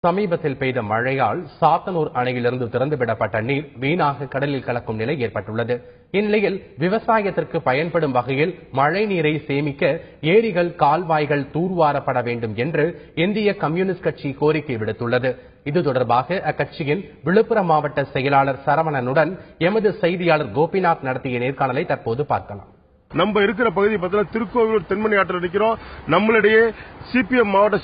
சமீபத்தில் பெய்த மழையால் சாத்தனூர் அணையிலிருந்து திறந்துவிடப்பட்ட நீர் வீணாக கடலில் கலக்கும் நிலை ஏற்பட்டுள்ளது. இந்நிலையில் விவசாயத்திற்கு பயன்படும் வகையில் மழை நீரை சேமிக்க ஏரிகள், கால்வாய்கள் தூர்வாரப்பட வேண்டும் என்று இந்திய கம்யூனிஸ்ட் கட்சி கோரிக்கை விடுத்துள்ளது. இது தொடர்பாக அக்கட்சியின் விழுப்புரம் மாவட்ட செயலாளர் சரவணனுடன் எமது செய்தியாளர் கோபிநாத் நடத்திய நேர்காணலை தற்போது பார்க்கலாம். நம்ம இருக்கிற பகுதி பார்த்தீங்கன்னா திருக்கோவிலூர் தென்மணி ஆற்றில் நிற்கிறோம். நம்மளுடைய சிபிஐ மாவட்ட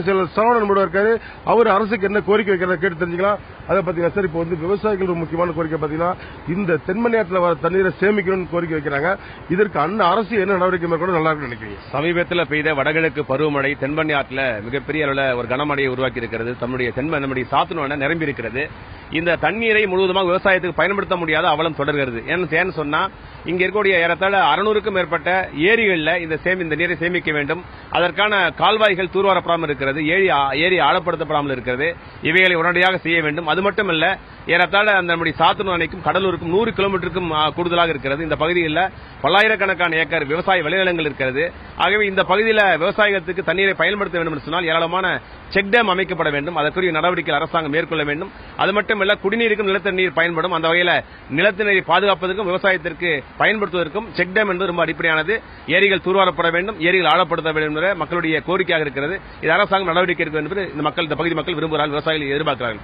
செயலர் சரவணன் கூட இருக்காரு. அவர் அரசுக்கு என்ன கோரிக்கை வைக்கிறத கேட்டு தெரிஞ்சுக்கலாம். அதை பாத்தீங்கன்னா சார், இப்போ விவசாயிகள் முக்கியமான கோரிக்கை பாத்தீங்கன்னா இந்த தென்மணி ஆற்றில் வர தண்ணீரை சேமிக்கணும்னு கோரிக்கை வைக்கிறாங்க. இதற்கு அரசு என்ன நடவடிக்கை மேற்கொண்டு நல்லா இருக்குன்னு நினைக்கிறீங்க? சமீபத்தில் பெய்த வடகிழக்கு பருவமழை தென்மணி ஆற்றில் மிகப்பெரிய அளவில் ஒரு கனமழையை உருவாக்கி இருக்கிறது. நம்முடைய சாத்தனூர் நிரம்பி இருக்கிறது. இந்த தண்ணீரை முழுவதுமாக விவசாயத்துக்கு பயன்படுத்த முடியாத அவலம் தொடர்கிறது. ஏன்னு சொன்னா, இங்க இருக்கக்கூடிய ஏறத்தாழ 600க்கும் மேற்பட்ட ஏரிகளில் இந்த நீரை சேமிக்க வேண்டும். அதற்கான கால்வாய்கள் தூர்வாரப்படாமல் இருக்கிறது. ஏரி ஆழப்படுத்தப்படாமல் இருக்கிறது. இவைகளை உடனடியாக செய்ய வேண்டும். அது மட்டுமல்ல, ஏறத்தாழ நம்முடைய சாத்தனூர் அணைக்கும் கடலூருக்கும் 100 கிலோமீட்டருக்கும் கூடுதலாக இருக்கிறது. இந்த பகுதியில் பல்லாயிரக்கணக்கான ஏக்கர் விவசாய விளைநிலங்கள் இருக்கிறது. ஆகவே இந்த பகுதியில் விவசாயத்துக்கு தண்ணீரை பயன்படுத்த வேண்டும் என்று சொன்னால் ஏராளமான செக் டேம் அமைக்கப்பட வேண்டும். அதற்குரிய நடவடிக்கை அரசாங்கம் மேற்கொள்ள வேண்டும். அது மட்டுமல்ல, குடிநீருக்கும் நிலத்தடி நீர் பயன்படும். அந்த வகையில் நிலத்தடி நீரை பாதுகாப்பதற்கும் விவசாயத்திற்கு பயன்படுத்துவதற்கும் செக் டேம் என்பது ரொம்ப அடிப்படையானது. ஏரிகள் தூர்வாரப்பட வேண்டும், ஏரிகள் ஆழப்படுத்த வேண்டும் என்ற மக்களுடைய கோரிக்கையாக இருக்கிறது. இது அரசாங்கம் நடவடிக்கை எடுக்க வேண்டும் என்று இந்த பகுதி மக்கள் விரும்புகிறார்கள், விவசாயிகள் எதிர்பார்க்கிறார்கள்.